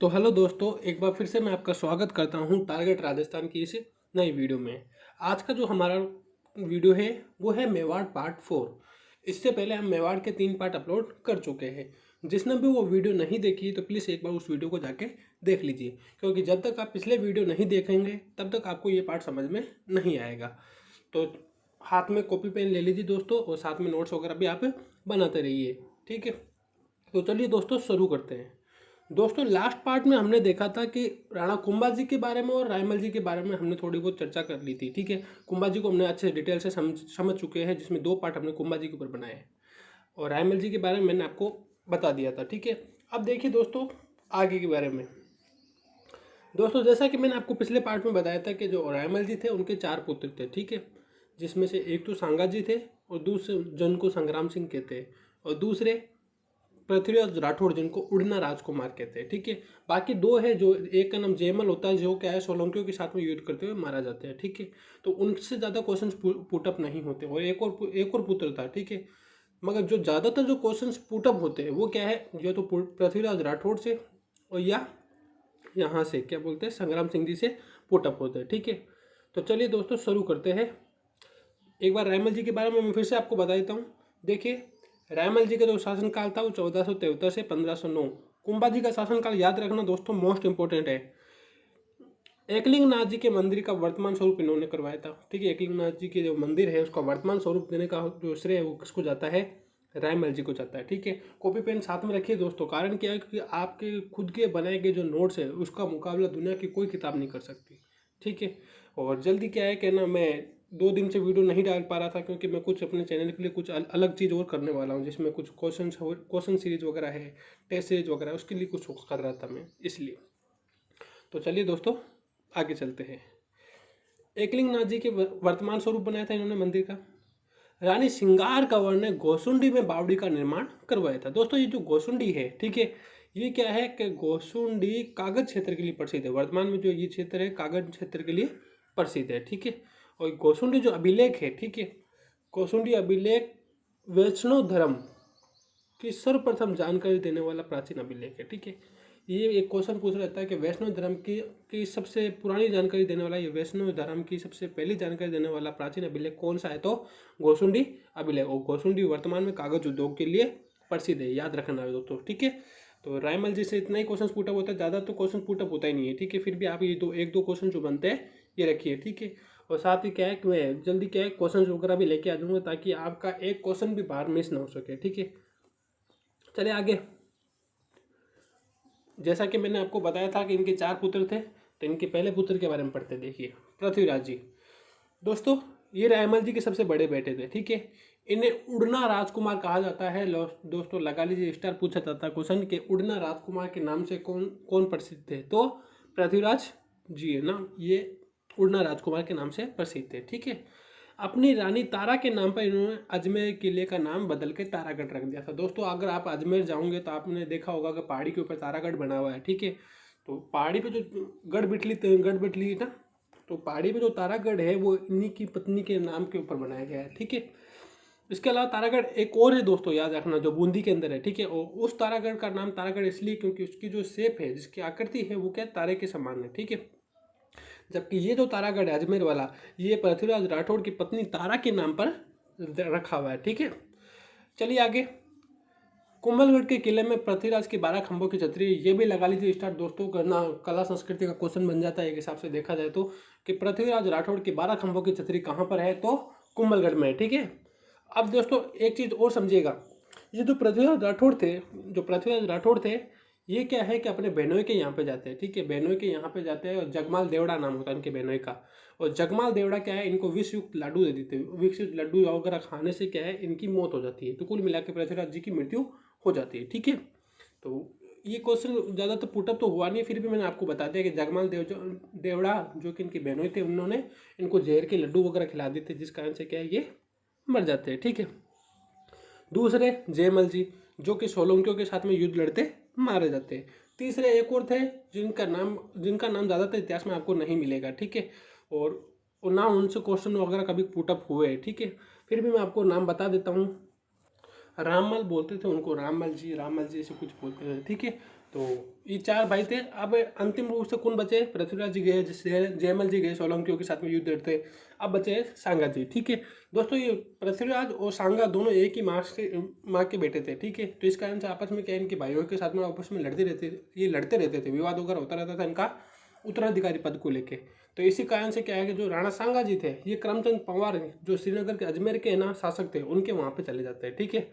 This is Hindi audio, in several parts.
तो हेलो दोस्तों, एक बार फिर से मैं आपका स्वागत करता हूं टारगेट राजस्थान की इस नई वीडियो में। आज का जो हमारा वीडियो है वो है मेवाड़ पार्ट 4। इससे पहले हम मेवाड़ के 3 पार्ट अपलोड कर चुके हैं। जिसने भी वो वीडियो नहीं देखी तो प्लीज़ एक बार उस वीडियो को जाके देख लीजिए, क्योंकि जब तक आप पिछले वीडियो नहीं देखेंगे तब तक आपको ये पार्ट समझ में नहीं आएगा। तो हाथ में कॉपी पेन ले लीजिए दोस्तों, और साथ में नोट्स वगैरह भी आप बनाते रहिए, ठीक है। तो चलिए दोस्तों शुरू करते हैं। दोस्तों लास्ट पार्ट में हमने देखा था कि राणा कुंभा जी के बारे में और रायमल जी के बारे में हमने थोड़ी बहुत चर्चा कर ली थी, ठीक है। कुंभा जी को हमने अच्छे डिटेल से समझ चुके हैं, जिसमें 2 पार्ट हमने कुंभा जी के ऊपर बनाए हैं, और रायमल जी के बारे में मैंने आपको बता दिया था, ठीक है। अब देखिए दोस्तों आगे के बारे में। दोस्तों जैसा कि मैंने आपको पिछले पार्ट में बताया था कि जो रायमल जी थे उनके 4 पुत्र थे, ठीक है। जिसमें से एक तो सांगा जी थे, और दूसरे जिनको संग्राम सिंह कहते हैं, और दूसरे पृथ्वीराज राठौड़ जिनको उड़ना राजकुमार कहते हैं, ठीक है। बाकी 2 है, जो एक का नाम जयमल होता है, जो क्या है सोलंकियों के साथ में युद्ध करते हुए मारा जाता है, ठीक है। तो उनसे ज़्यादा क्वेश्चन पुटअप नहीं होते, और एक और पुत्र था, ठीक है। मगर जो ज़्यादातर जो क्वेश्चन पुटअप होते हैं वो क्या है, या तो पृथ्वीराज राठौड़ से, और या यहाँ से क्या बोलते हैं संग्राम सिंह जी से पुटअप होते हैं, ठीक है। तो चलिए दोस्तों शुरू करते हैं। एक बार रायमल जी के बारे में मैं फिर से आपको बता देता हूँ। देखिए रायमल जी का जो शासनकाल था वो 1473 से 1509। कुंभा जी का शासनकाल याद रखना दोस्तों, मोस्ट इंपॉर्टेंट है। एकलिंग नाथ जी के मंदिर का वर्तमान स्वरूप इन्होंने करवाया था, ठीक है। एकलिंग नाथ जी के जो मंदिर है उसका वर्तमान स्वरूप देने का जो श्रेय है वो किसको जाता है, रायमल जी को जाता है, ठीक है। कॉपी पेन साथ में रखिए दोस्तों, कारण क्या है कि आपके खुद के बनाए गए जो नोट्स है उसका मुकाबला दुनिया की कोई किताब नहीं कर सकती, ठीक है। और जल्दी क्या है कि ना, मैं 2 दिन से वीडियो नहीं डाल पा रहा था, क्योंकि मैं कुछ अपने चैनल के लिए कुछ अलग चीज़ और करने वाला हूँ, जिसमें कुछ क्वेश्चन सीरीज वगैरह है, टेस्ट सीरीज वगैरह, उसके लिए कुछ कर रहा था मैं, इसलिए। तो चलिए दोस्तों आगे चलते हैं। एकलिंग नाथ जी के वर्तमान स्वरूप बनाया था इन्होंने मंदिर का। रानी सिंगार कंवर ने गोसुंडी में बावड़ी का निर्माण करवाया था। दोस्तों ये जो गोसुंडी है, ठीक है, ये क्या है कि गोसुंडी कागज क्षेत्र के लिए प्रसिद्ध है। वर्तमान में जो ये क्षेत्र है कागज क्षेत्र के लिए प्रसिद्ध है, ठीक है। और गोसुंडी जो अभिलेख है, ठीक है, गोसुंडी अभिलेख वैष्णव धर्म की सर्वप्रथम जानकारी देने वाला प्राचीन अभिलेख है, ठीक है। ये एक क्वेश्चन पूछ रहता है कि वैष्णव धर्म की सबसे पुरानी जानकारी देने वाला, ये वैष्णव धर्म की सबसे पहली जानकारी देने वाला प्राचीन अभिलेख कौन सा है, तो गोसुंडी अभिलेख। और गोसुंडी वर्तमान में कागज उद्योग के लिए प्रसिद्ध है, याद रखना है दोस्तों, ठीक है। तो रायमल जी से इतना ही क्वेश्चन पुटअप होता है, ज़्यादा तो क्वेश्चन पुटअप होता ही नहीं है, ठीक है। फिर भी आप ये एक दो क्वेश्चन जो बनते हैं ये रखिए, ठीक है। और साथ ही क्या है कि मैं जल्दी क्या है क्वेश्चन वगैरह भी लेके आ जाऊँगा, ताकि आपका एक क्वेश्चन भी बाहर मिस ना हो सके, ठीक है। चलिए आगे। जैसा कि मैंने आपको बताया था कि इनके 4 पुत्र थे, तो इनके पहले पुत्र के बारे में पढ़ते देखिए, पृथ्वीराज जी। दोस्तों ये रायमल जी के सबसे बड़े बेटे थे, ठीक है। इन्हें उड़ना राजकुमार कहा जाता है। दोस्तों लगा लीजिए स्टार, पूछा जाता है क्वेश्चन कि उड़ना राजकुमार के नाम से कौन कौन प्रसिद्ध थे, तो पृथ्वीराज जी है ना, ये उड़ना राजकुमार के नाम से प्रसिद्ध थे, ठीक है। अपनी रानी तारा के नाम पर इन्होंने अजमेर किले का नाम बदल के तारागढ़ रख दिया था। दोस्तों अगर आप अजमेर जाओगे तो आपने देखा होगा कि पहाड़ी के ऊपर तारागढ़ बना हुआ है, ठीक है। तो पहाड़ी पे जो गढ़ बिटली है ना, तो पहाड़ी पे जो तारागढ़ है वो इन्हीं की पत्नी के नाम के ऊपर बनाया गया है, ठीक है। इसके अलावा तारागढ़ एक और है दोस्तों, याद रखना, जो बूंदी के अंदर है, ठीक है। और उस तारागढ़ का नाम तारागढ़ इसलिए क्योंकि उसकी जो शेप है, जिसकी आकृति है, वो क्या तारे के समान है, ठीक है। जबकि ये जो तारागढ़ है अजमेर वाला, ये पृथ्वीराज राठौड़ की पत्नी तारा के नाम पर रखा हुआ है, ठीक है। चलिए आगे। कुंभलगढ़ के किले में पृथ्वीराज की 12 खंभों की छतरी, ये भी लगा लीजिए स्टार्ट दोस्तों, करना कला संस्कृति का क्वेश्चन बन जाता है एक हिसाब से देखा जाए तो, कि पृथ्वीराज राठौड़ की 12 खंभों की छतरी कहाँ पर है, तो कुंभलगढ़ में है, ठीक है। अब दोस्तों एक चीज़ और समझिएगा, ये जो पृथ्वीराज राठौड़ थे, ये क्या है कि अपने बहनोई के यहाँ पे जाते हैं, ठीक है। बहनोई के यहाँ पे जाते हैं, और जगमाल देवड़ा नाम होता है इनके बहनोई का। और जगमाल देवड़ा क्या है, इनको विषयुक्त लड्डू दे देते हैं। विषयुक्त लड्डू वगैरह खाने से क्या है, इनकी मौत हो जाती है। तो कुल मिला के पृथ्वीराज जी की मृत्यु हो जाती है, ठीक है। तो ये क्वेश्चन ज़्यादा तो पुटअप तो हुआ नहीं, फिर भी मैंने आपको बता दिया कि जगमाल देवड़ा जो कि इनके बहनोई थे, उन्होंने इनको जहर के लड्डू वगैरह खिला देते, जिस कारण से क्या है ये मर जाते हैं, ठीक है। दूसरे जयमल जी, जो कि सोलंकियों के साथ में युद्ध लड़ते मारे जाते हैं। तीसरे एक और थे जिनका नाम ज़्यादातर इतिहास में आपको नहीं मिलेगा, ठीक है। और ना उनसे क्वेश्चन वगैरह कभी पुटअप हुए, ठीक है। फिर भी मैं आपको नाम बता देता हूँ। राममल बोलते थे उनको, राममल जी ऐसे कुछ बोलते थे, ठीक है। तो ये 4 भाई थे। अब अंतिम रूप से कौन बचे? पृथ्वीराज जी गए, जयमल जी गए, सोलंकियों के साथ में युद्ध लड़ते। अब बचे सांगा जी। ठीक है दोस्तों, ये पृथ्वीराज और सांगा दोनों एक ही माँ के बेटे थे। ठीक है, तो इस कारण से आपस में क्या इनके भाइयों के साथ में आपस में लड़ते रहते थे, विवाद वगैरह होता रहता था इनका उत्तराधिकारी पद को लेके। तो इसी कारण से क्या है कि जो राणा सांगा जी थे, ये करमचंद पंवार जो श्रीनगर के अजमेर के ना शासक थे, उनके वहाँ पे चले जाते हैं। ठीक है,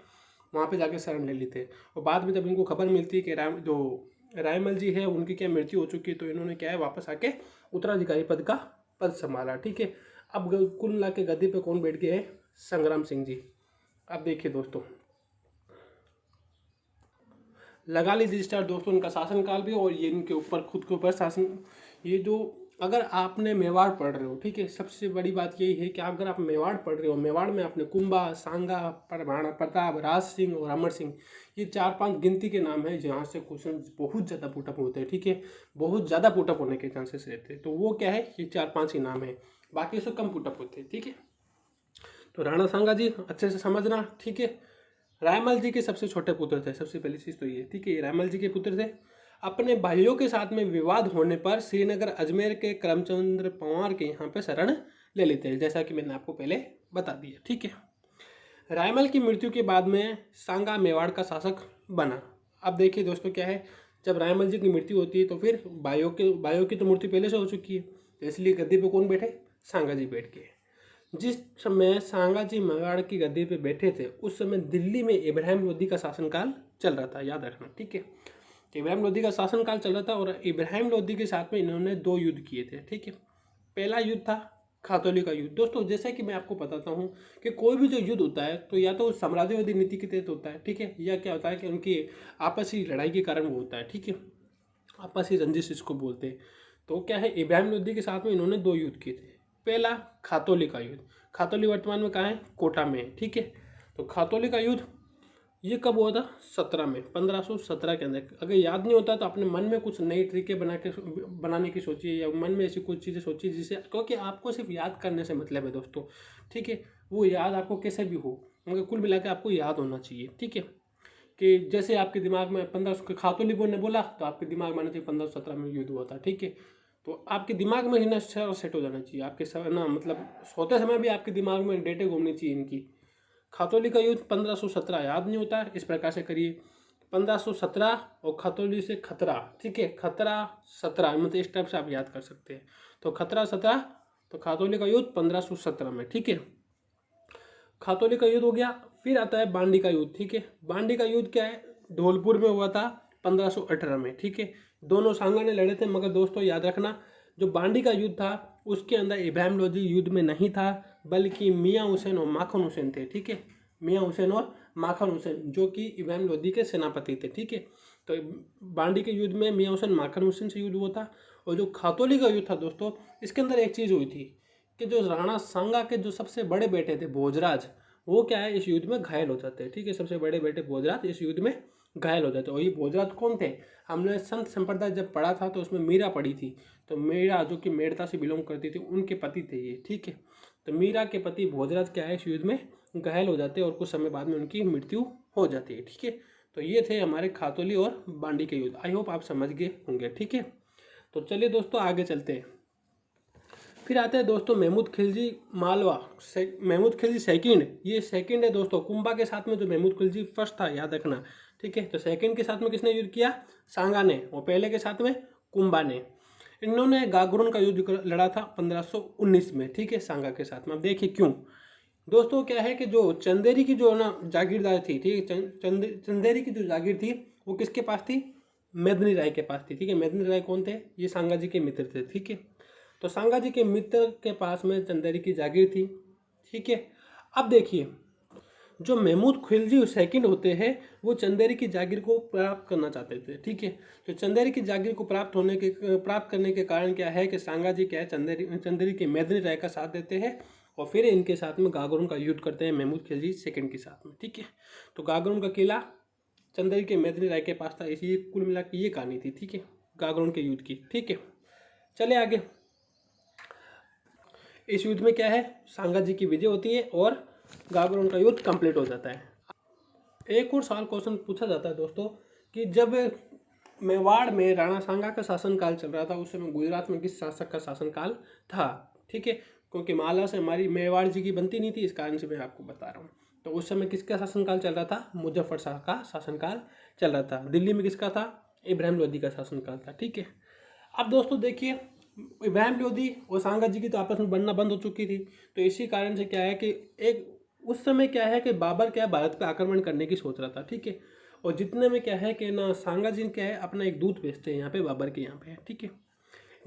वहाँ पे जाके शरण ले लेते हैं। और बाद में जब इनको खबर मिलती है कि जो रायमल जी है उनकी क्या मृत्यु हो चुकी है, तो इन्होंने क्या है वापस आके उत्तराधिकारी पद संभाला। ठीक है, अब कुल मिला के गद्दी पे कौन बैठ गए हैं? संग्राम सिंह जी। अब देखिए दोस्तों, लगा लीजिए स्टार दोस्तों, इनका शासनकाल भी और ये इनके ऊपर खुद के ऊपर शासन। ये जो अगर आपने मेवाड़ पढ़ रहे हो, ठीक है, सबसे बड़ी बात यही है कि अगर आप मेवाड़ पढ़ रहे हो, मेवाड़ में आपने कुंभा, सांगा, महाराणा प्रताप, राज सिंह और अमर सिंह, ये 4-5 गिनती के नाम है जहाँ से क्वेश्चन बहुत ज़्यादा पुटअप होते हैं। ठीक है, बहुत ज़्यादा पुटअप होने के चांसेस रहते हैं। तो वो क्या है, ये 4-5 ही नाम है, बाकी उससे कम पुटअप होते हैं। ठीक है, तो राणा सांगा जी अच्छे से समझना। ठीक है, रायमल जी के सबसे छोटे पुत्र थे, सबसे पहली चीज़ तो ये। ठीक है, रायमल जी के पुत्र थे। अपने भाइयों के साथ में विवाद होने पर श्रीनगर अजमेर के करमचंद्र पंवार के यहाँ पे शरण ले लेते हैं, जैसा कि मैंने आपको पहले बता दिया। ठीक है, रायमल की मृत्यु के बाद में सांगा मेवाड़ का शासक बना। अब देखिए दोस्तों क्या है, जब रायमल जी की मृत्यु होती है तो फिर भाइयों की तो मृत्यु पहले से हो चुकी है, तो इसलिए गद्दी पे कौन बैठे? सांगा जी बैठ गए। जिस समय सांगा जी मेवाड़ की गद्दी पे बैठे थे, उस समय दिल्ली में इब्राहिम लोदी का शासनकाल चल रहा था, याद रखना। ठीक है, इब्राहिम लोदी का शासनकाल चल रहा था और इब्राहिम लोदी के साथ में इन्होंने 2 युद्ध किए थे। ठीक है, पहला युद्ध था खातौली का युद्ध। दोस्तों जैसे कि मैं आपको बताता हूँ कि कोई भी जो युद्ध होता है तो या तो साम्राज्यवादी नीति के तहत होता है, ठीक है, या क्या होता है कि उनकी आपसी लड़ाई के कारण वो होता है। ठीक है, आपसी रंजिश इसको बोलते हैं। तो क्या है, इब्राहिम लोदी के साथ में इन्होंने 2 युद्ध किए थे। पहला खातौली का युद्ध। खातौली वर्तमान में कहाँ है? कोटा में है। ठीक है, तो खातौली का युद्ध ये कब हुआ था? 1517 के अंदर। अगर याद नहीं होता तो अपने मन में कुछ नई ट्रिकें बनाने की सोचिए, या मन में ऐसी कुछ चीज़ें सोचिए जिसे, क्योंकि आपको सिर्फ याद करने से मतलब है दोस्तों। ठीक है, वो याद आपको कैसे भी हो, मगर कुल मिला के आपको याद होना चाहिए। ठीक है, कि जैसे आपके दिमाग में 1500 खातौली ने बोला तो आपके दिमाग में आना चाहिए 1517 में युद्ध हुआ था। ठीक है, तो आपके दिमाग में ही ना सेट हो जाना चाहिए, आपके ना मतलब सोते समय भी आपके दिमाग में डेटे घूमनी चाहिए इनकी। खातौली का युद्ध 1517 याद नहीं होता, इस प्रकार से करिए 1517 और खातौली से खतरा। ठीक है, खतरा 17, मतलब इस टाइप से आप याद कर सकते हैं। तो खतरा 17, तो खातौली का युद्ध 1517 में। ठीक है, खातौली का युद्ध हो गया। फिर आता है बांडी का युद्ध। ठीक है, बांडी का युद्ध क्या है? धौलपुर में हुआ था 1518 में। ठीक है, दोनों सांगा ने लड़े थे, मगर दोस्तों याद रखना, जो बांडी का युद्ध था उसके अंदर इब्राहिम लोदी युद्ध में नहीं था, बल्कि मियाँ हुसैन और माखन हुसैन थे। ठीक है, मियाँ हुसैन और माखन हुसैन जो कि इब्राहिम लोदी के सेनापति थे। ठीक है, तो बांडी के युद्ध में मियाँ हुसैन माखन हुसैन से युद्ध हुआ था। और जो खातौली का युद्ध था दोस्तों, इसके अंदर एक चीज़ हुई थी कि जो राणा सांगा के जो सबसे बड़े बेटे थे भोजराज, वो क्या है, इस युद्ध में घायल हो जाते हैं। ठीक है, सबसे बड़े बेटे भोजराज इस युद्ध में घायल हो जाते हैं। और ये भोजराज कौन थे? हमने संत संप्रदाय जब पढ़ा था तो उसमें मीरा पढ़ी थी, तो मीरा जो कि मेड़ता से बिलोंग करती थी, उनके पति थे ये। ठीक है, तो मीरा के पति भोजराज क्या है, इस युद्ध में घायल हो जाते हैं और कुछ समय बाद में उनकी मृत्यु हो जाती है। ठीक है, तो ये थे हमारे खातौली और बांडी के युद्ध। आई होप आप समझ गए होंगे। ठीक है, तो चलिए दोस्तों आगे चलते हैं। फिर आते हैं दोस्तों महमूद खिलजी मालवा। महमूद खिलजी सेकंड, ये सेकंड है दोस्तों। कुंभा के साथ में जो महमूद खिलजी फर्स्ट था, याद रखना। ठीक है, तो सेकंड के साथ में किसने युद्ध किया? सांगा ने। और पहले के साथ में कुंभा ने। इन्होंने गागरोन का युद्ध लड़ा था 1519 में। ठीक है, सांगा के साथ में। अब देखिए क्यों दोस्तों, क्या है कि जो चंदेरी की जो ना जागीरदार थी, ठीक है, चंदेरी की जो जागीर थी वो किसके पास थी? मेदिनी राय के पास थी। ठीक है, मेदिनी राय कौन थे? ये सांगा जी के मित्र थे। ठीक है, तो सांगा जी के मित्र के पास में चंदेरी की जागीर थी। ठीक है, अब देखिए जो महमूद खिलजी सेकंड होते हैं वो चंदेरी की जागीर को प्राप्त करना चाहते थे। ठीक है, तो चंदेरी की जागीर को प्राप्त करने के कारण क्या है कि सांगा जी क्या है, चंदेरी के मेदिनी राय का साथ देते हैं और फिर इनके साथ में गागरोन का युद्ध करते हैं महमूद खिलजी सेकंड के साथ में। ठीक है, तो गागरोन का किला चंदेरी के मेदिनी राय के पास था। इसी कुल मिला के ये कहानी थी। ठीक है, गागरोन के युद्ध की। ठीक है, चले आगे। इस युद्ध में क्या है, सांगा जी की विजय होती है और गागरोन का युद्ध कंप्लीट हो जाता है। एक और सवाल क्वेश्चन पूछा जाता है दोस्तों कि जब मेवाड़ में राणा सांगा का शासनकाल चल रहा था। उस समय गुजरात में किस शासक का शासनकाल था, ठीक है, क्योंकि माला से हमारी मेवाड़ जी की बनती नहीं थी, इस कारण से मैं आपको बता रहा हूँ। तो उस समय किसका शासनकाल चल रहा था? मुजफ्फर शाह का शासनकाल चल रहा था। दिल्ली में किसका था? इब्राहिम लोदी का शासनकाल था, ठीक है। अब दोस्तों देखिए, इब्राहिम लोदी और सांगा जी की तो आपस में बनना बंद हो चुकी थी। तो इसी कारण से क्या है कि एक उस समय क्या है कि बाबर क्या है, भारत पे आक्रमण करने की सोच रहा था, ठीक है। और जितने में क्या है कि ना सांगा जी क्या है, अपना एक दूत भेजते हैं यहाँ पे बाबर के यहाँ पे, ठीक है।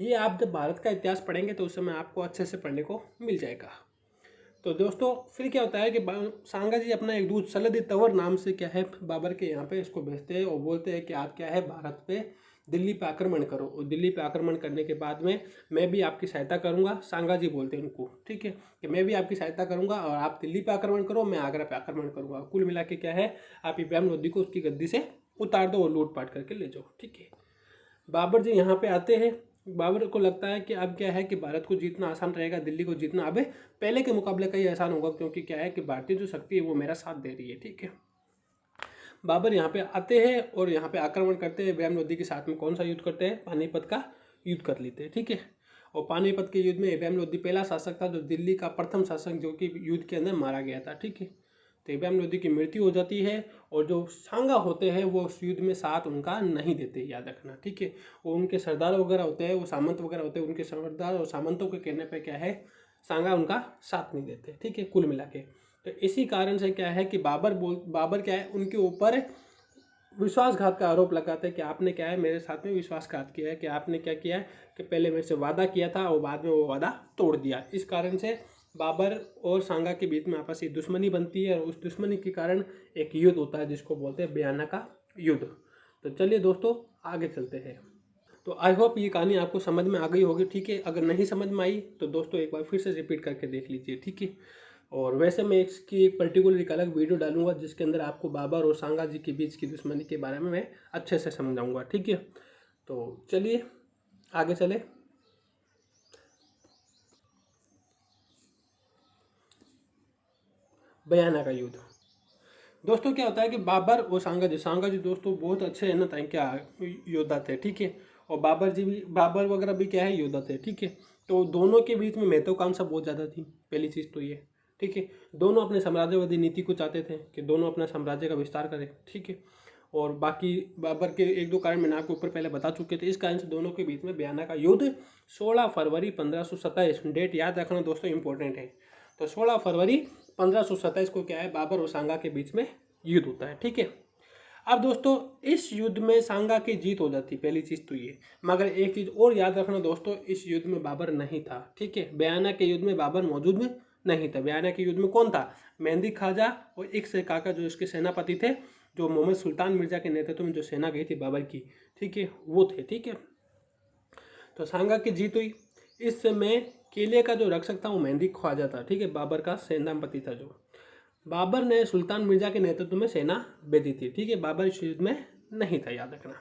ये आप जब भारत का इतिहास पढ़ेंगे तो उस समय आपको अच्छे से पढ़ने को मिल जाएगा। तो दोस्तों फिर क्या होता है कि सांगा जी अपना एक दूत सलद तंवर नाम से क्या है बाबर के यहाँ पे इसको भेजते हैं और बोलते हैं कि आप क्या है भारत पे दिल्ली पे आक्रमण करो। और दिल्ली पे आक्रमण करने के बाद में मैं भी आपकी सहायता करूंगा। सांगा जी बोलते हैं उनको, ठीक है, कि मैं भी आपकी सहायता करूंगा और आप दिल्ली पे आक्रमण करो, मैं आगरा पे आक्रमण करूंगा। कुल मिला के क्या है, आप इब्राहिम लोदी को उसकी गद्दी से उतार दो और लूटपाट करके ले जाओ, ठीक है। बाबर जी यहाँ पे आते हैं। बाबर को लगता है कि अब क्या है कि भारत को जीतना आसान रहेगा, दिल्ली को जीतना अब पहले के मुकाबले कहीं आसान होगा, क्योंकि क्या है कि भारतीय जो शक्ति है वो मेरा साथ दे रही है, ठीक है। बाबर यहाँ पे आते हैं और यहाँ पे आक्रमण करते हैं। इब्राहिम लोदी के साथ में कौन सा युद्ध करते हैं? पानीपत का युद्ध कर लेते हैं, ठीक है। और पानीपत के युद्ध में इब्राहिम लोदी पहला शासक था जो दिल्ली का प्रथम शासक जो कि युद्ध के अंदर मारा गया था, ठीक है। तो इब्राहिम लोदी की मृत्यु हो जाती है और जो सांगा होते हैं वो उस युद्ध में साथ उनका नहीं देते, याद रखना, ठीक है। वो उनके सरदार वगैरह होते हैं, वो सामंत वगैरह होते हैं, उनके सरदार और सामंतों के कहने पर क्या है सांगा उनका साथ नहीं देते, ठीक है, कुल मिला के। तो इसी कारण से क्या है कि बाबर क्या है उनके ऊपर विश्वासघात का आरोप लगाते हैं कि आपने क्या है मेरे साथ में विश्वासघात किया है, कि आपने क्या किया है कि पहले मेरे से वादा किया था और बाद में वो वादा तोड़ दिया। इस कारण से बाबर और सांगा के बीच में आपसी दुश्मनी बनती है और उस दुश्मनी के कारण एक युद्ध होता है जिसको बोलते हैं बयाना का युद्ध। तो चलिए दोस्तों आगे चलते हैं। तो आई होप ये कहानी आपको समझ में आ गई होगी, ठीक है। अगर नहीं समझ में आई तो दोस्तों एक बार फिर से रिपीट करके देख लीजिए, ठीक है। और वैसे मैं इसकी एक पर्टिकुलर एक अलग वीडियो डालूंगा जिसके अंदर आपको बाबर और सांगा जी के बीच की दुश्मनी के बारे में मैं अच्छे से समझाऊंगा, ठीक है। तो चलिए आगे चले। बयाना का युद्ध। दोस्तों क्या होता है कि बाबर और सांगा जी दोस्तों बहुत अच्छे है ना क्या योद्धा थे, ठीक है। और बाबर वगैरह भी क्या है योद्धा थे, ठीक है। तो दोनों के बीच में महत्वाकांक्षा बहुत ज़्यादा थी, पहली चीज़ तो ये, ठीक है। दोनों अपने साम्राज्यवादी नीति को चाहते थे कि दोनों अपना साम्राज्य का विस्तार करें, ठीक है। और बाकी बाबर के एक दो कारण मैंने आपको ऊपर पहले बता चुके थे। इस कारण से दोनों के बीच में बयाना का युद्ध 16 फरवरी 1527, डेट याद रखना दोस्तों इंपॉर्टेंट है। तो 16 फरवरी 1527 को क्या है बाबर और सांगा के बीच में युद्ध होता है, ठीक है। अब दोस्तों इस युद्ध में सांगा की जीत हो जाती, पहली चीज़ तो ये। मगर एक चीज़ और याद रखना दोस्तों, इस युद्ध में बाबर नहीं था, ठीक है। बयाना के युद्ध में बाबर मौजूद में नहीं था। बयाना के युद्ध में कौन था? मेहंदी खाजा और एक से काका जो इसके सेनापति थे, जो मोहम्मद सुल्तान मिर्जा के नेतृत्व में जो सेना गई थी बाबर की, ठीक है, वो थे, ठीक है। तो सांगा की जीत हुई। इस समय किले का जो रक्षक था वो मेहंदी ख्वाजा था, ठीक है, बाबर का सेनापति था। जो बाबर ने सुल्तान मिर्जा के नेतृत्व में सेना भेजी थी, ठीक है। बाबर इस युद्ध में नहीं था, याद रखना।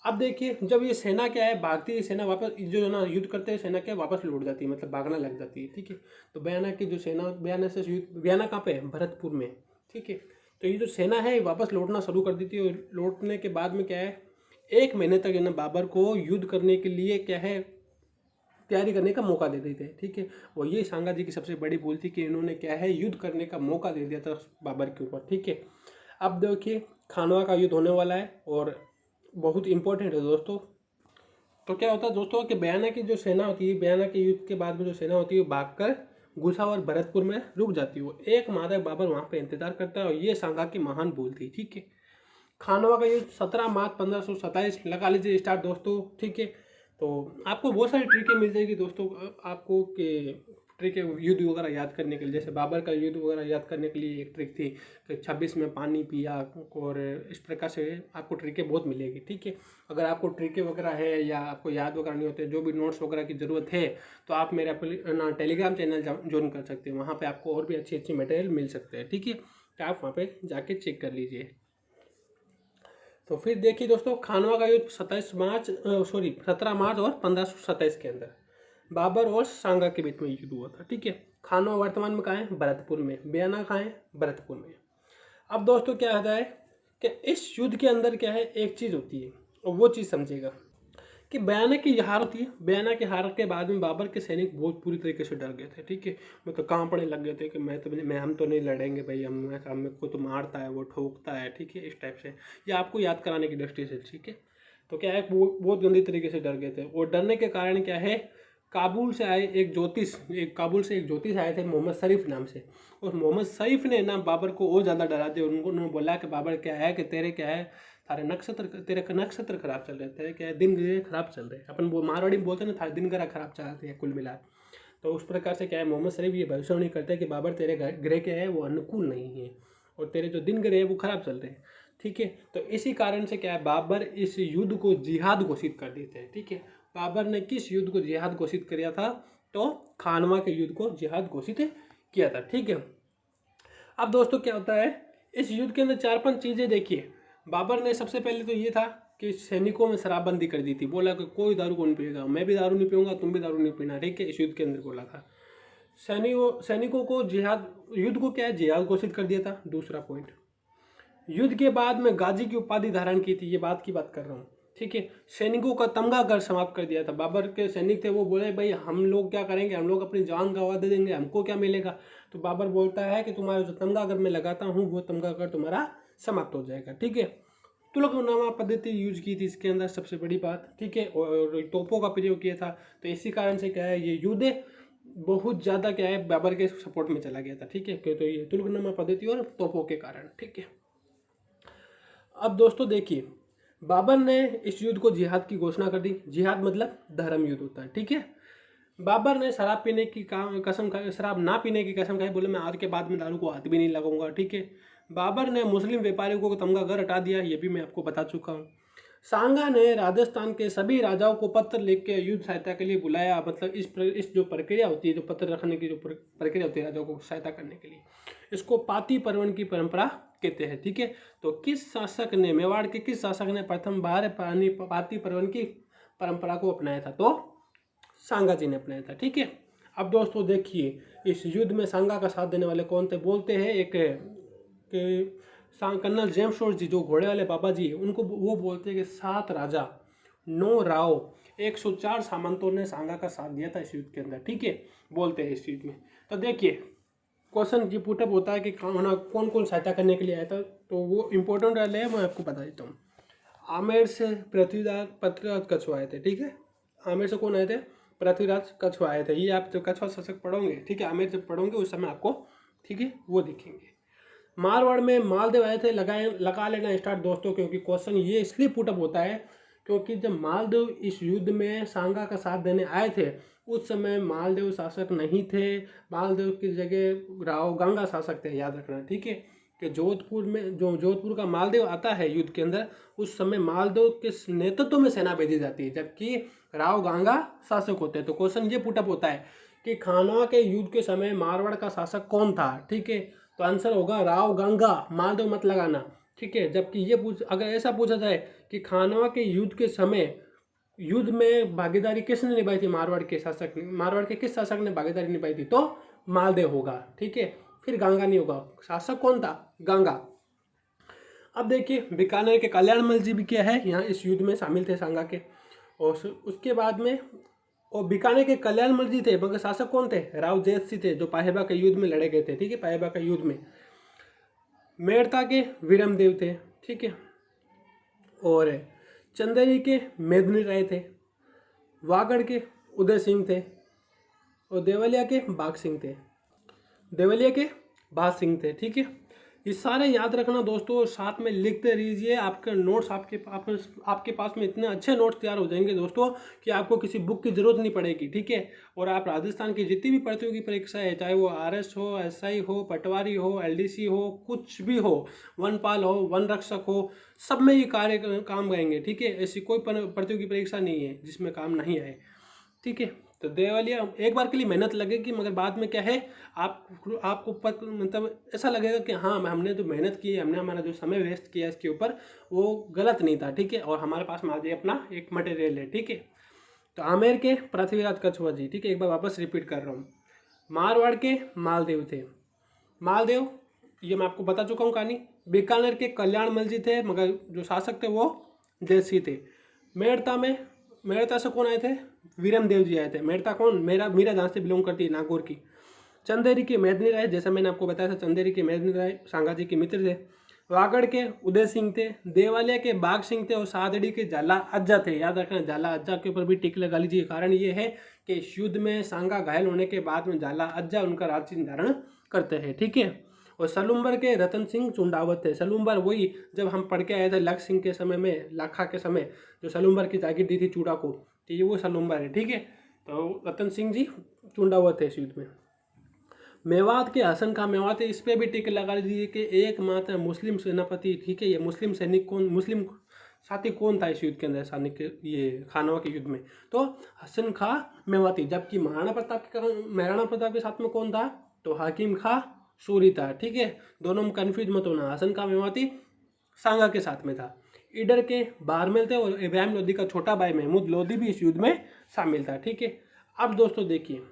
अब देखिए जब ये सेना क्या है भारतीय सेना वापस जो ना युद्ध करते हैं, सेना क्या वापस लौट जाती है, मतलब भागना लग जाती है, ठीक है। तो बयाना की जो सेना, बयाना से युद्ध, बयाना कहाँ पे है? भरतपुर में, ठीक है। तो ये जो सेना है वापस लौटना शुरू कर दी थी और लौटने के बाद में क्या है 1 महीने तक ना बाबर को युद्ध करने के लिए क्या है तैयारी करने का मौका दे देते हैं, ठीक है। और ये सांगा जी की सबसे बड़ी भूल थी कि इन्होंने क्या है युद्ध करने का मौका दे दिया था बाबर के ऊपर, ठीक है। अब देखिए खानवा का युद्ध होने वाला है और बहुत इंपॉर्टेंट है दोस्तों। तो क्या होता है दोस्तों कि बयाना की जो सेना होती है, बयाना के युद्ध के बाद में जो सेना होती है वो भागकर गुसावर भरतपुर में रुक जाती है। वो एक माह तक बाबर वहाँ पे इंतजार करता है और ये सांगा की महान भूल थी, ठीक है। खानवा का युद्ध 17 मार्च 1527 लगा लीजिए स्टार्ट दोस्तों, ठीक है। तो आपको बहुत सारी ट्रिकें मिल जाएगी दोस्तों आपको कि ट्रिकें युद्ध वगैरह याद करने के लिए। जैसे बाबर का युद्ध वगैरह याद करने के लिए एक ट्रिक थी कि 26 में पानी पिया, और इस प्रकार से आपको ट्रिकें बहुत मिलेगी, ठीक है। अगर आपको ट्रिकें वगैरह है या आपको याद वगैरह नहीं होते, जो भी नोट्स वगैरह की ज़रूरत है, तो आप मेरा टेलीग्राम चैनल ज्वाइन कर सकते हैं। वहाँ पर आपको और भी अच्छी अच्छी मटेरियल मिल सकते हैं, ठीक है। तो आप वहाँ पर जाके चेक कर लीजिए। तो फिर देखिए दोस्तों खानवा का युद्ध 17 मार्च और 1527 के अंदर बाबर और सांगा के बीच में युद्ध हुआ था, ठीक है। खानवा वर्तमान में कहाँ है? भरतपुर में। बयाना कहाँ है? भरतपुर में। अब दोस्तों क्या होता है कि इस युद्ध के अंदर क्या है एक चीज़ होती है और वो चीज़ समझेगा कि बयाना की हार होती है। बयाना की हार के बाद में बाबर के सैनिक बहुत पूरी तरीके से डर गए थे, ठीक है। मतलब कांपने लग गए थे कि हम तो नहीं लड़ेंगे भाई, हम को तो मारता है, वो ठोकता है, ठीक है, इस टाइप से। ये आपको याद कराने की दृष्टि से, ठीक है। तो क्या है, वो बहुत गंदी तरीके से डर गए थे। और डरने के कारण क्या है, काबुल से एक ज्योतिष आए थे मोहम्मद शरीफ नाम से। और मोहम्मद शरीफ ने ना बाबर को और ज़्यादा डरा दिया। उन्होंने बोला कि बाबर क्या है कि तेरे क्या है, तेरे नक्षत्र खराब चल रहे थे, क्या है, दिन ग्रह खराब चल रहे हैं। अपन वो मारवाड़ी में बोलते हैं ना, थारे दिन ग्रह खराब चल रहे हैं कुल मिला। तो उस प्रकार से क्या है, मोहम्मद शरीफ ये भविष्यवाणी करते हैं कि बाबर तेरे ग्रह क्या है वो अनुकूल नहीं है, और तेरे जो दिन ग्रह है वो खराब चल रहे हैं, ठीक है। तो इसी कारण से क्या है, बाबर इस युद्ध को जिहाद घोषित कर देते हैं, ठीक है। बाबर ने किस युद्ध को जिहाद घोषित किया था, तो खानवा के युद्ध को जिहाद घोषित किया था, ठीक है। अब दोस्तों क्या होता है, इस युद्ध के अंदर 4-5 चीज़ें देखिए। बाबर ने सबसे पहले तो ये था कि सैनिकों में शराबबंदी कर दी थी। बोला कि कोई दारू कौन पिएगा, मैं भी दारू नहीं पीऊँगा, तुम भी दारू नहीं पीना, ठीक है। इस युद्ध के अंदर बोला था। सैनिकों को जिहाद, युद्ध को क्या है, जिहाद घोषित कर दिया था। दूसरा पॉइंट, युद्ध के बाद में गाजी की उपाधि धारण की थी, ये बात की बात कर रहा हूँ, ठीक है। सैनिकों का तमगा कर समाप्त कर दिया था। बाबर के सैनिक थे, वो बोले भाई हम लोग क्या करेंगे, हम लोग अपनी जान गंवा दे देंगे, हमको क्या मिलेगा। तो बाबर बोलता है कि तुम्हारा जो तमगा कर मैं लगाता हूँ वो तमगा कर तुम्हारा समाप्त हो जाएगा, ठीक है। तुलकनामा पद्धति यूज की थी इसके अंदर, सबसे बड़ी बात, ठीक है। और तोपों का प्रयोग किया था। तो इसी कारण से क्या है, ये युद्ध बहुत ज़्यादा क्या है, बाबर के सपोर्ट में चला गया था, ठीक है। तो ये तुलकनामा पद्धति और तोपों के कारण, ठीक है। अब दोस्तों देखिए, बाबर ने इस युद्ध को जिहाद की घोषणा कर दी। जिहाद मतलब धर्म युद्ध होता है, ठीक है। बाबर ने शराब पीने की कसम खाई, शराब ना पीने की कसम खाई। बोले मैं आज के बाद में दारू को हाथ भी नहीं लगाऊंगा, ठीक है। बाबर ने मुस्लिम व्यापारियों को तमगा घर हटा दिया, ये भी मैं आपको बता चुका हूँ। सांगा ने राजस्थान के सभी राजाओं को पत्र लिख के युद्ध सहायता के लिए बुलाया। मतलब इस जो प्रक्रिया होती है, जो पत्र रखने की जो प्रक्रिया होती है राजाओं को सहायता करने के लिए, इसको पाती पर्वन की परंपरा कहते हैं, ठीक है। तो किस शासक ने, मेवाड़ के किस शासक ने प्रथम बार पाती पर्वन की परंपरा को अपनाया था, तो सांगा जी ने अपनाया था, ठीक है। अब दोस्तों देखिए, इस युद्ध में सांगा का साथ देने वाले कौन थे, बोलते हैं एक कर्नल जेम्स शॉर्ट जी, जो घोड़े वाले बाबा जी, उनको वो बोलते हैं कि 7 राजा, 9 राव, 104 सामंतों ने सांगा का साथ दिया था इस युद्ध के अंदर, ठीक है, बोलते हैं इस युद्ध में। तो देखिए क्वेश्चन जी पुटअप होता है कि कौन कौन सहायता करने के लिए आया था, तो वो इम्पोर्टेंट वाले है, मैं आपको बता देता हूँ। आमेर से पृथ्वीराज कछुआ आए थे, ठीक है। आमेर से कौन आए थे, पृथ्वीराज कछुआ आए थे। ये आप जब कछुआ शासक पढ़ोगे, ठीक है, आमेर जब पढ़ोगे उस समय आपको, ठीक है, वो दिखेंगे। मारवाड़ में मालदेव आए थे, लगा लेना स्टार्ट दोस्तों, क्योंकि क्वेश्चन ये इसलिए पुटअप होता है क्योंकि जब मालदेव इस युद्ध में सांगा का साथ देने आए थे, उस समय मालदेव शासक नहीं थे। मालदेव की जगह राव गंगा शासक थे, याद रखना, ठीक है। कि जोधपुर में, जो जोधपुर का मालदेव आता है युद्ध के अंदर, उस समय मालदेव के नेतृत्व में सेना भेजी जाती है, जबकि राव गंगा शासक होते हैं। तो क्वेश्चन ये पुटअप होता है कि खानवा के युद्ध के समय मारवाड़ का शासक कौन था, ठीक है। तो आंसर होगा राव गंगा, मालदेव मत लगाना, ठीक है। जबकि ये अगर ऐसा पूछा जाए कि खानवा के युद्ध के समय युद्ध में भागीदारी किसने निभाई थी, मारवाड़ के किस शासक ने भागीदारी निभाई थी, तो मालदेव होगा, ठीक है। फिर गंगा नहीं होगा, शासक कौन था, गंगा। अब देखिए बीकानेर के कल्याणमल जी भी क्या है, यहाँ इस युद्ध में शामिल थे सांगा के। और उसके बाद में, और बीकानेर के कल्याणमल जी थे, मगर शासक कौन थे, राव जैत सिंह थे, जो पाहेबा के युद्ध में लड़े गए थे, ठीक है, पाहेबा के युद्ध में। मेड़ता के वीरमदेव थे, ठीक है। और चंदेरी के मेदिनी राय थे। वागड़ के उदय सिंह थे। और देवलिया के बाघ सिंह थे, ठीक है। ये सारे याद रखना दोस्तों, और साथ में लिखते रहिए। आपके नोट्स आपके पास में इतने अच्छे नोट्स तैयार हो जाएंगे दोस्तों कि आपको किसी बुक की जरूरत नहीं पड़ेगी, ठीक है। और आप राजस्थान की जितनी भी प्रतियोगी परीक्षा है, चाहे वो RS हो, SI हो, पटवारी हो, LDC हो, कुछ भी हो, वनपाल हो, वन रक्षक हो, सब में ये काम आएंगे, ठीक है। ऐसी कोई प्रतियोगी परीक्षा नहीं है जिसमें काम नहीं आए, ठीक है। तो देवलिया एक बार के लिए मेहनत लगेगी, मगर बाद में क्या है, आपको मतलब ऐसा लगेगा कि हाँ हमने जो मेहनत की है, हमने हमारा जो समय वेस्ट किया इसके ऊपर, वो गलत नहीं था, ठीक है। और हमारे पास में आज अपना एक मटेरियल है, ठीक है। तो आमेर के पृथ्वीराज कछुआ जी, ठीक है, एक बार वापस रिपीट कर रहा हूँ। मारवाड़ के मालदेव थे, मालदेव ये मैं आपको बता चुका हूँ कहानी। बीकानेर के कल्याणमल जी थे, मगर जो शासक थे वो जयसिंह थे। मेड़ता से कौन आए थे? वीरम देव जी आए थे। मेड़ता कौन? मीरा जहाँ से बिलोंग करती है, नागौर की। चंदेरी के मेदिनी राय, जैसा मैंने आपको बताया था, चंदेरी के मेदिनी राय सांगा जी के मित्र थे। वागड़ के उदय सिंह थे। देवालिया के बाघ सिंह थे और सादड़ी के झाला अज्जा थे। याद रखना, झाला अज्जा के ऊपर भी टिक लगा लीजिए। कारण ये है कि इस युद्ध में सांगा घायल होने के बाद में झाला अज्जा उनका राज चिन्ह धारण करते हैं, ठीक है। और सलुम्बर के रतन सिंह चुंडावत थे। सलुम्बर वही जब हम पढ़ के आए थे लख सिंह के समय में, लाखा के समय, जो सलुम्बर की जागीर दी थी चूड़ा को, तो ये वो सलुम्बर है, ठीक है। तो रतन सिंह जी चुंडावत थे इस युद्ध में। मेवात के हसन खां मेवाती, इस पर भी टिक लगा लीजिए कि एकमात्र मुस्लिम सेनापति, ठीक है। ये मुस्लिम सैनिक कौन, मुस्लिम साथी कौन था इस युद्ध के अंदर, सैनिक ये खानवा के युद्ध में? तो हसन खां मेवाती। जबकि महाराणा प्रताप के साथ में कौन था? तो हाकिम खां सूरी था, ठीक है। दोनों में कन्फ्यूज मत होना। हसन खां मेवाती सांगा के साथ में था। ईडर के बारमेल थे और इब्राहिम लोदी का छोटा भाई महमूद लोदी भी इस युद्ध में शामिल था, ठीक है। अब दोस्तों देखिए,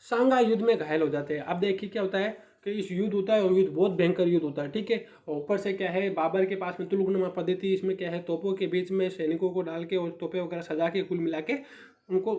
सांगा युद्ध में घायल हो जाते हैं। अब देखिए क्या होता है कि इस युद्ध होता है और युद्ध बहुत भयंकर युद्ध होता है, ठीक है। और ऊपर से क्या है, बाबर के पास में तुलुकनुमा पद्धति, इसमें क्या है, तोपों के बीच में सैनिकों को डाल के और तोपें वगैरह सजा के कुल मिला के उनको,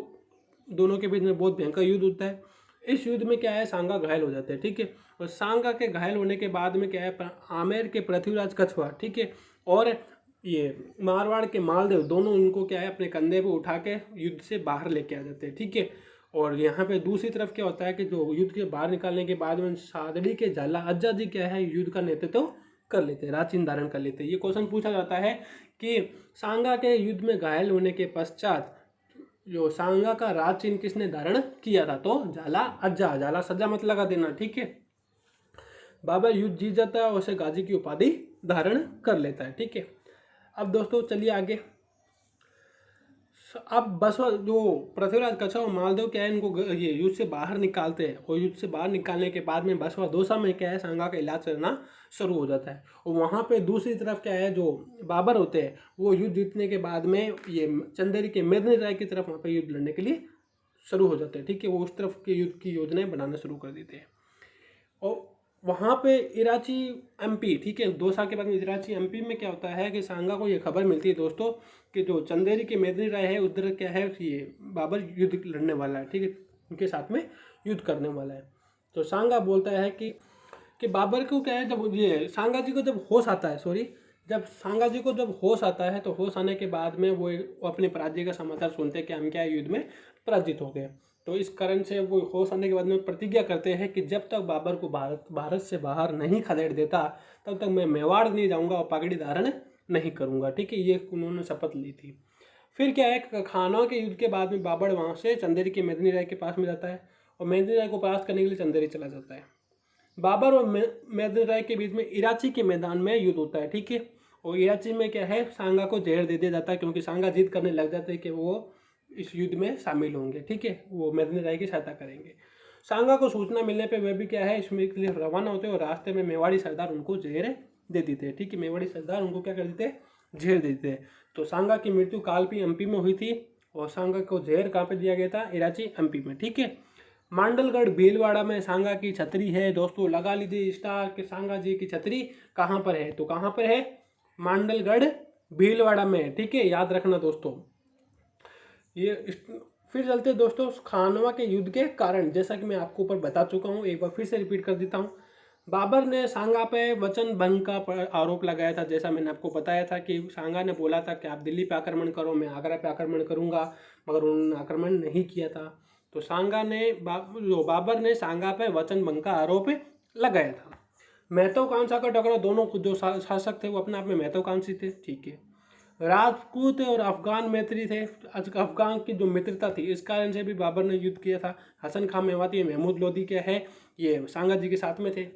दोनों के बीच में बहुत भयंकर युद्ध होता है। इस युद्ध में क्या है, सांगा घायल हो जाते हैं, ठीक है। और सांगा के घायल होने के बाद में क्या है, आमेर के पृथ्वीराज कछवा, ठीक है, और ये मारवाड़ के मालदेव, दोनों उनको क्या है अपने कंधे पे उठा के युद्ध से बाहर लेके आ जाते हैं, ठीक है। और यहाँ पे दूसरी तरफ क्या होता है कि जो युद्ध के बाहर निकालने के बाद में सादड़ी के झाला अज्जा जी क्या है, युद्ध का नेतृत्व कर लेते हैं, राजचिन्ह धारण कर लेते हैं। ये क्वेश्चन पूछा जाता है कि सांगा के युद्ध में घायल होने के पश्चात जो सांगा का राज चिन्ह किसने धारण किया था? तो झाला अज्जा। झाला सज्जा मत लगा देना, ठीक है। बाबर युद्ध जीत जाता है और उसे गाजी की उपाधि धारण कर लेता है, ठीक है। अब दोस्तों चलिए आगे। अब बसवा जो पृथ्वीराज कछवा और मालदेव क्या है, इनको ये युद्ध से बाहर निकालते हैं और युद्ध से बाहर निकालने के बाद में बसवा दोसा में क्या है, सांगा का इलाज करना शुरू हो जाता है। और वहाँ पे दूसरी तरफ क्या है, जो बाबर होते हैं वो युद्ध जीतने के बाद में ये चंदेरी के मेदिनी राय की तरफ वहाँ पे युद्ध लड़ने के लिए शुरू हो जाते हैं, ठीक है। वो उस तरफ के युद्ध की योजनाएं बनाना शुरू कर देते हैं। और वहाँ पे इराची एमपी, ठीक है, 2 साल के बाद में इराची एमपी में क्या होता है कि सांगा को ये खबर मिलती है दोस्तों कि जो चंदेरी के मेदिनी राय है उधर क्या है, ये बाबर युद्ध लड़ने वाला है, ठीक है, उनके साथ में युद्ध करने वाला है। तो सांगा बोलता है कि बाबर को क्या है, जब ये सांगा जी को जब होश आता है, जब सांगा जी को जब होश आता है, तो होश आने के बाद में वो अपने पराजय का समाचार सुनते हैं कि हम क्या युद्ध में पराजित हो गए। तो इस कारण से वो होश आने के बाद में प्रतिज्ञा करते हैं कि जब तक बाबर को भारत से बाहर नहीं खदेड़ देता तब तक मैं मेवाड़ नहीं जाऊंगा और पगड़ी धारण नहीं करूंगा, ठीक है। ये उन्होंने शपथ ली थी। फिर क्या है, खानवा के युद्ध के बाद में बाबर वहाँ से चंदेरी के मेदिनी राय के पास में जाता है और मेदिनी राय को परास्त करने के लिए चंदेरी चला जाता है। बाबर और मेदिनी राय के बीच में इराची के मैदान में युद्ध होता है, ठीक है। और इराची में क्या है, सांगा को जहर दे दिया जाता है क्योंकि सांगा जिद करने लग जाते हैं कि वो इस युद्ध में शामिल होंगे, ठीक है, वो मेदिनी राय की सहायता करेंगे। सांगा को सूचना मिलने पे वे भी क्या है, इसमें के लिए रवाना होते हैं और रास्ते में मेवाड़ी सरदार उनको जहर दे देते हैं, ठीक है। मेवाड़ी सरदार उनको क्या कर देते हैं, जहर देते हैं। तो सांगा की मृत्यु कालपी एमपी में हुई थी और सांगा को जहर कहाँ पे दिया गया था, इराची एमपी में, ठीक है। मांडलगढ़ भीलवाड़ा में सांगा की छतरी है दोस्तों, लगा लीजिए स्टार के सांगा जी की छतरी कहाँ पर है, तो कहाँ पर है, मांडलगढ़ भीलवाड़ा में, ठीक है, याद रखना दोस्तों। ये फिर चलते दोस्तों खानवा के युद्ध के कारण, जैसा कि मैं आपको ऊपर बता चुका हूँ, एक बार फिर से रिपीट कर देता हूँ। बाबर ने सांगा पे वचन भंग का आरोप लगाया था। जैसा मैंने आपको बताया था कि सांगा ने बोला था कि आप दिल्ली पे आक्रमण करो, मैं आगरा पे आक्रमण करूंगा, मगर उन्होंने आक्रमण नहीं किया था। तो सांगा ने बाबर ने सांगा पे वचन भंग का आरोप लगाया था। महतोकांक्षा का टकराव, दोनों जो शासक थे वो अपने आप में महतोकांक्षी थे, ठीक है। राजपूत और अफगान मैत्री थे, अफगान की जो मित्रता थी इस कारण से भी बाबर ने युद्ध किया था। हसन खां मेवाती, महमूद लोदी क्या है, ये सांगा जी के साथ में थे।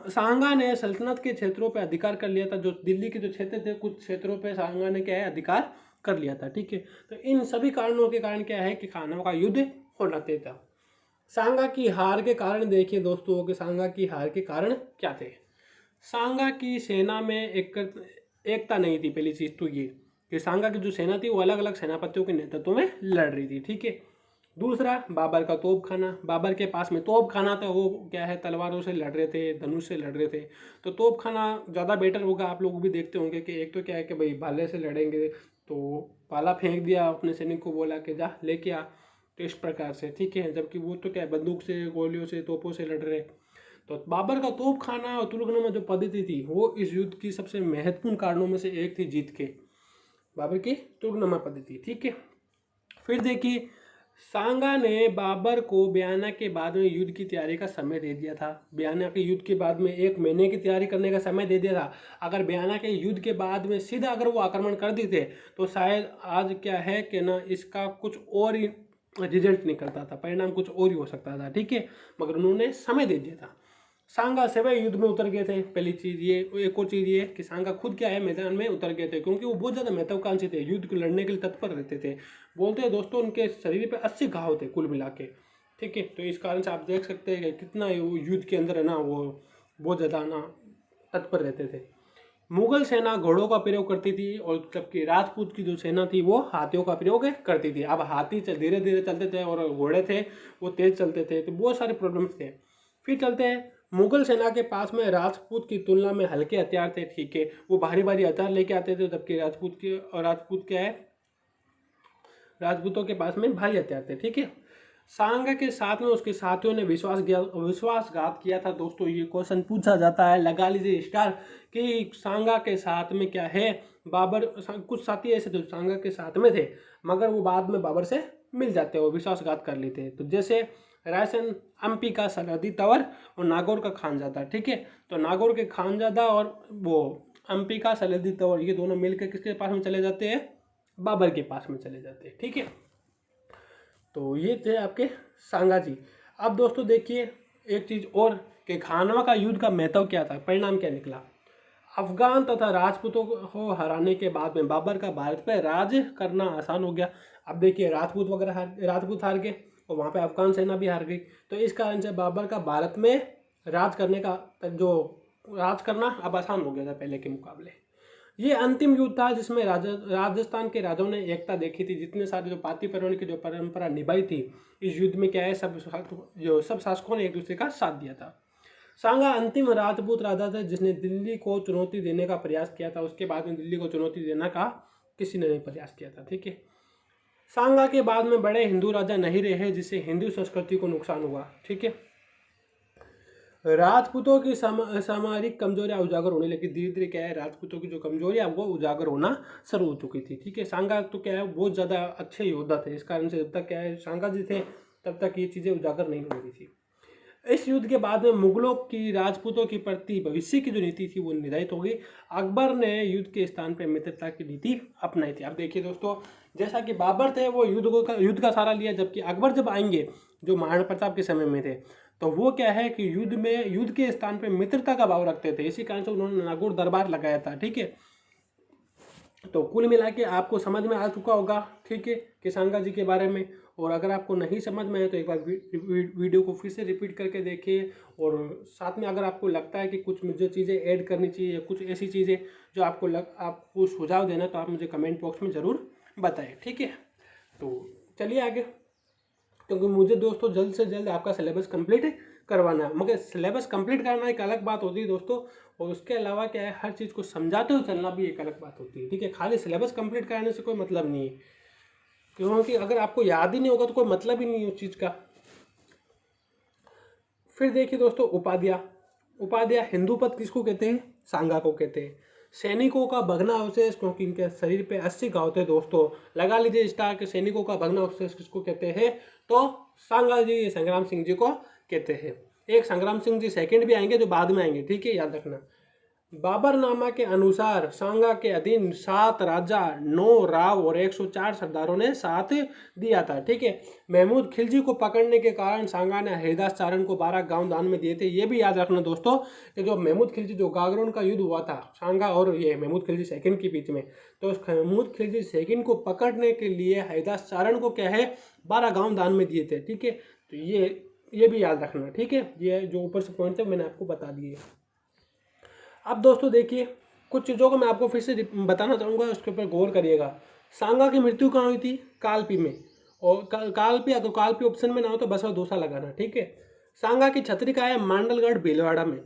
सांगा ने सल्तनत के क्षेत्रों पर अधिकार कर लिया था। जो दिल्ली के जो क्षेत्र थे, कुछ क्षेत्रों पर सांगा ने क्या है, अधिकार कर लिया था, ठीक है। तो इन सभी कारणों के कारण क्या है कि खानवा का युद्ध होना तय था। सांगा की हार के कारण देखिए दोस्तों कि सांगा की हार के कारण क्या थे। सांगा की सेना में एकता नहीं थी। पहली चीज तो ये कि सांगा की जो सेना थी वो अलग अलग सेनापतियों के नेतृत्व में लड़ रही थी, ठीक है। दूसरा बाबर का तोप खाना, बाबर के पास में तोप खाना था, वो क्या है तलवारों से लड़ रहे थे, धनुष से लड़ रहे थे, तो तोप खाना ज़्यादा बेटर होगा। आप लोग भी देखते होंगे कि एक तो क्या है कि भाई भाले से लड़ेंगे तो भाला फेंक दिया, अपने सैनिक को बोला कि जा लेके आ, तो इस प्रकार से ठीक है, जबकि वो तो क्या है बंदूक से, गोलियों से, तोपों से लड़ रहे। तो बाबर का तोप खाना और तुर्कनामा जो पद्धति थी वो इस युद्ध की सबसे महत्वपूर्ण कारणों में से एक थी जीत के, बाबर की तुर्कनामा पद्धति। ठीक है, फिर देखिए सांगा ने बाबर को बयाना के बाद में युद्ध की तैयारी का समय दे दिया था। बयाना के युद्ध के बाद में 1 महीने की तैयारी करने का समय दे दिया था। अगर बयाना के युद्ध के बाद में सीधा अगर वो आक्रमण कर देते तो शायद आज क्या है कि ना इसका कुछ और ही रिजल्ट निकलता था, परिणाम कुछ और ही हो सकता था। ठीक है, मगर उन्होंने समय दे दिया था। सांगा सवै युद्ध में उतर गए थे। पहली चीज़ ये, एक और चीज़ ये कि सांगा खुद क्या है मैदान में उतर गए थे, क्योंकि वो बहुत ज़्यादा महत्वाकांक्षी थे, युद्ध को लड़ने के लिए तत्पर रहते थे। बोलते हैं दोस्तों उनके शरीर पे 80 घाव थे कुल मिला के। ठीक है, तो इस कारण से आप देख सकते हैं कि कितना युद्ध के अंदर है ना वो बहुत ज़्यादा ना तत्पर रहते थे। मुगल सेना घोड़ों का प्रयोग करती थी और जबकि राजपूत की जो सेना थी वो हाथियों का प्रयोग करती थी। अब हाथी धीरे धीरे चलते थे और घोड़े थे वो तेज चलते थे, तो बहुत सारे प्रॉब्लम्स थे। फिर चलते हैं, मुगल सेना के पास में राजपूत की तुलना में हल्के हथियार थे। ठीक है, वो भारी भारी हथियार लेके आते थे, जबकि राजपूत क्या है, राजपूतों के पास में भारी हथियार थे। ठीक है, सांगा के साथ में उसके साथियों ने विश्वासघात किया था। दोस्तों ये क्वेश्चन पूछा जाता है, लगा लीजिए स्टार, कि सांगा के साथ में क्या है बाबर, कुछ साथी ऐसे थे सांगा के साथ में थे मगर वो बाद में बाबर से मिल जाते और विश्वासघात कर लेते हैं। तो जैसे रायसन एमपी का सरहदी तंवर और नागौर का खानजादा। ठीक है, तो नागौर के खानजादा और वो एमपी का सरहदी तंवर, ये दोनों मिलकर किसके पास में चले जाते हैं, बाबर के पास में चले जाते हैं। ठीक है, तो ये थे आपके सांगा जी। अब दोस्तों देखिए एक चीज़ और कि खानवा का युद्ध का महत्व क्या था, परिणाम क्या निकला। अफगान तथा राजपूतों को हराने के बाद में बाबर का भारत पर राज करना आसान हो गया। अब देखिए राजपूत हार गए और वहाँ पे अफगान सेना भी हार गई, तो इस कारण से बाबर का भारत में राज करने का जो राज करना अब आसान हो गया था पहले के मुकाबले। ये अंतिम युद्ध था जिसमें राजस्थान के राजाओं ने एकता देखी थी। जितने सारे जो पाती परवण की जो परंपरा निभाई थी, इस युद्ध में क्या है सब शासकों ने एक दूसरे का साथ दिया था। सांगा अंतिम राजपूत राजा था जिसने दिल्ली को चुनौती देने का प्रयास किया था। उसके बाद में दिल्ली को चुनौती देने का किसी ने नहीं प्रयास किया था। ठीक है, सांगा के बाद में बड़े हिंदू राजा नहीं रहे जिससे हिंदू संस्कृति को नुकसान हुआ। ठीक है, राजपूतों की सामरिक कमजोरियां उजागर होने लगी। धीरे धीरे क्या है राजपूतों की जो कमजोरियां वो उजागर होना शुरू हो चुकी थी। ठीक है, सांगा तो क्या है बहुत ज़्यादा अच्छे योद्धा थे, इस कारण से जब तक क्या है सांगा जी थे तब तक ये चीज़ें उजागर नहीं हो रही थी। इस युद्ध के बाद में मुगलों की राजपूतों की प्रति भविष्य की जो नीति थी वो निर्धारित हो गई। अकबर ने युद्ध के स्थान पर मित्रता की नीति अपनाई थी। अब देखिए दोस्तों, जैसा कि बाबर थे वो युद्ध का सहारा लिया, जबकि अकबर जब आएंगे जो महाराणा प्रताप के समय में थे तो वो क्या है कि युद्ध के स्थान पे मित्रता का भाव रखते थे। इसी कारण से उन्होंने नागौर दरबार लगाया था। ठीक है, तो कुल मिला के आपको समझ में आ चुका होगा। ठीक है, कि सांगा जी के बारे में। और अगर आपको नहीं समझ में आए तो एक बार वीडियो को फिर से रिपीट करके देखिए। और साथ में अगर आपको लगता है कि कुछ मुझे चीज़ें ऐड करनी चाहिए, कुछ ऐसी चीज़ें जो आपको सुझाव देना, तो आप मुझे कमेंट बॉक्स में ज़रूर बताएं। ठीक है, तो चलिए आगे, क्योंकि मुझे दोस्तों जल्द से जल्द आपका सिलेबस कंप्लीट करवाना है। मगर सिलेबस कंप्लीट करना एक अलग बात होती है दोस्तों, और उसके अलावा क्या है हर चीज़ को समझाते हुए चलना भी एक अलग बात होती है। ठीक है, खाली सिलेबस कंप्लीट कराने से कोई मतलब नहीं है, क्योंकि अगर आपको याद ही नहीं होगा तो कोई मतलब ही नहीं है उस चीज़ का। फिर देखिए दोस्तों, उपाध्याय हिंदू पद किसको कहते हैं, सांगा को कहते हैं। सैनिकों का भगना अवशेष, क्योंकि इनके शरीर पे 80 घाव थे दोस्तों, लगा लीजिए स्टार के सैनिकों का भगना अवशेष किसको कहते हैं, तो सांगा जी संग्राम सिंह जी को कहते हैं। एक संग्राम सिंह जी सेकंड भी आएंगे जो बाद में आएंगे। ठीक है, याद रखना। बाबरनामा के अनुसार सांगा के अधीन 7 राजा, 9 राव और 104 सरदारों ने साथ दिया था। ठीक है, महमूद खिलजी को पकड़ने के कारण सांगा ने हरिदास चारण को 12 गांव दान में दिए थे। ये भी याद रखना दोस्तों कि जो महमूद खिलजी, जो गागरोन का युद्ध हुआ था सांगा और ये महमूद खिलजी सेकंड के बीच में, तो उस महमूद खिलजी सेकंड को पकड़ने के लिए हरिदास चारण को क्या है 12 गाँव दान में दिए थे। ठीक है, तो ये भी याद रखना। ठीक है, ये जो ऊपर से पॉइंट थे मैंने आपको बता दिए। अब दोस्तों देखिए कुछ चीज़ों को मैं आपको फिर से बताना चाहूँगा, उसके ऊपर गौर करिएगा। सांगा की मृत्यु कहाँ हुई थी, कालपी में। और कालपी, अगर कालपी ऑप्शन में ना हो तो बसवा दोसा लगाना, ठीक है। सांगा की छतरी कहाँ है? मांडलगढ़ भीलवाड़ा में।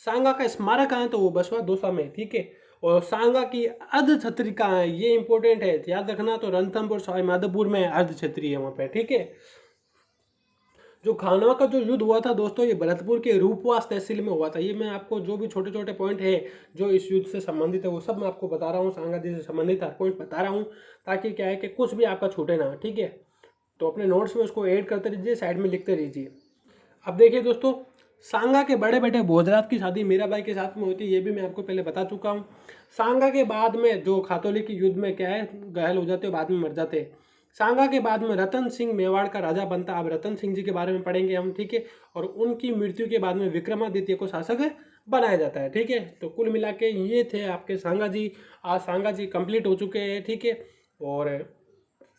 सांगा का स्मारक कहाँ है? तो वो बसवा दोसा में, ठीक है। और सांगा की अर्ध छतरी कहाँ है? ये इंपॉर्टेंट है, याद रखना। तो रणथंभौर सवाई माधोपुर में अर्ध छतरी है वहाँ पे, ठीक है। जो खानवा का जो युद्ध हुआ था दोस्तों, ये भरतपुर के रूपवास तहसील में हुआ था। ये मैं आपको जो भी छोटे छोटे पॉइंट है जो इस युद्ध से संबंधित है वो सब मैं आपको बता रहा हूँ, सांगा जी से संबंधित हर पॉइंट बता रहा हूँ, ताकि क्या है कि कुछ भी आपका छूटे ना, ठीक है। तो अपने नोट्स में उसको ऐड करते रहिए, साइड में लिखते रहिए। अब देखिए दोस्तों, सांगा के बड़े बेटे भोजराज की शादी मीराबाई के साथ में होती है, ये भी मैं आपको पहले बता चुका हूँ। सांगा के बाद में जो खातौली की युद्ध में क्या है, घायल हो जाते हैं, बाद में मर जाते हैं। सांगा के बाद में रतन सिंह मेवाड़ का राजा बनता। अब रतन सिंह जी के बारे में पढ़ेंगे हम, ठीक है। और उनकी मृत्यु के बाद में विक्रमादित्य को शासक बनाया जाता है, ठीक है। तो कुल मिला के ये थे आपके सांगा जी। आज सांगा जी कंप्लीट हो चुके हैं, ठीक है। और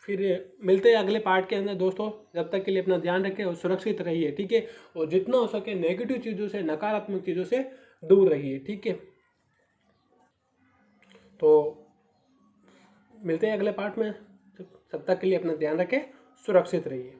फिर मिलते हैं अगले पार्ट के अंदर दोस्तों। जब तक के लिए अपना ध्यान रखें और सुरक्षित रहिए, ठीक है। और जितना हो सके नेगेटिव चीज़ों से, नकारात्मक चीज़ों से दूर रहिए, ठीक है। तो मिलते हैं अगले पार्ट में। तब तक के लिए अपना ध्यान रखें, सुरक्षित रहिए।